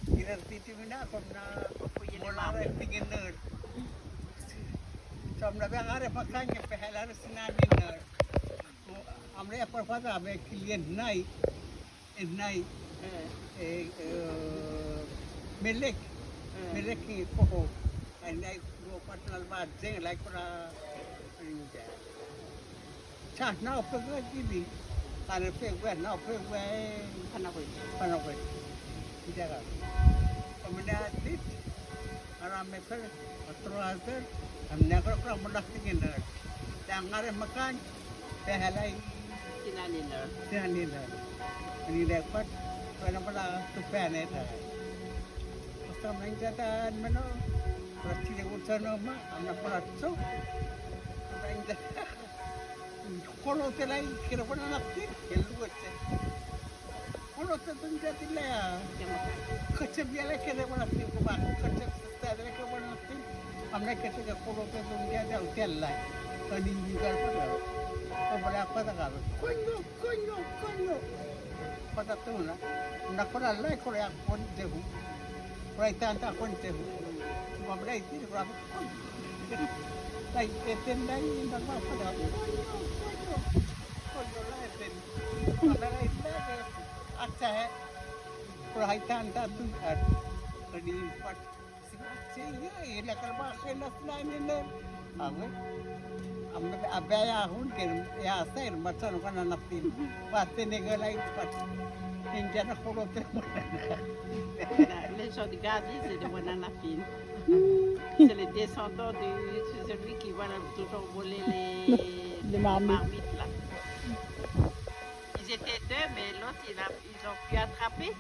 Kinartitimina ako na mula rin tingin na. So, nabiyang pagkanya pehelar sinanin na. Amre apar abe client nai melek ki poho nai go patnal ba jeng like para cha na pagwa gibi ana pagwa na pagwa panakoi jaga amna dit ara me per atroazer amna ko mudak tingin na tangare makan pehelai Sinanina. Ini dapat pada tupan itu. Masa menjadi mana? Pasti yang urusan nama, anak pelatso. Kalau terlai kira mana nanti, keluar je. Kalau terjadi lah, kecil dia kira mana nanti, kecil sesuatu kira mana nanti. Amna kecil kalau terjadi hotel lah. Tadi juga pada. Pada apa tak ada? Konyo. Pada tu na. Nak pernah lagi kalau yang pun dehu. Kalau itu anta pun dehu. Cuma beri itu berapa? Lagi eten lagi nak apa dah? Konyo lah eten. Ada itu lagi. Acah. Kalau itu anta tu ada. Tadi empat. Sih ya, nak kerja kelas lain ni. Awe. Abaya hun ke ya ser macam mana napin pasti negalai pat injana kolo Les gens de Gazi, c'est des Wananafines. C'est les descendants de celui qui va toujours voler les marmites là. Ils étaient deux, mais l'autre, ils ont pu attraper.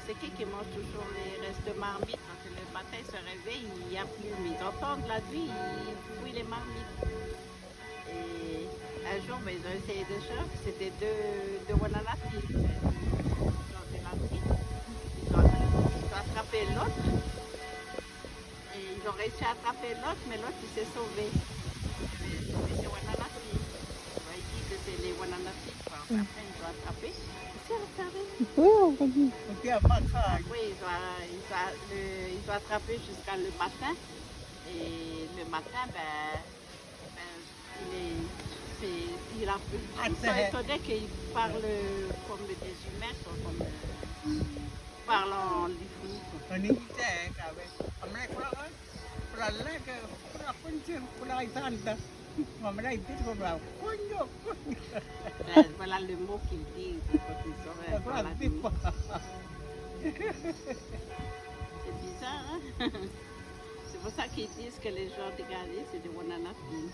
C'est qui mange toujours les restes de marmites? Quand le matin, ils se réveillent, il n'y a plus. Mais ils entendent la nuit, ils fouillent les marmites. Et un jour, ils ont essayé de chercher. C'était deux Wananafines. Ils ont attrapé l'autre. Et ils ont réussi à attraper l'autre, mais l'autre, il s'est sauvé. C'est Wananafines. Il dit que c'est les Wananafines. Après, ils ont attrapé. Oui, ils ont attrapé jusqu'à le matin. Et le matin, ils sont étonnés qu'ils parlent comme des humains, parlant du fou. Ini cek kabe. Amre pula kuncir pula itanta. Amre itu pula konyo. Voilà le mot qu'il dit. C'est bizarre, hein? C'est pour ça qu'ils disent que les gens de Gazi, c'est des Wananafines.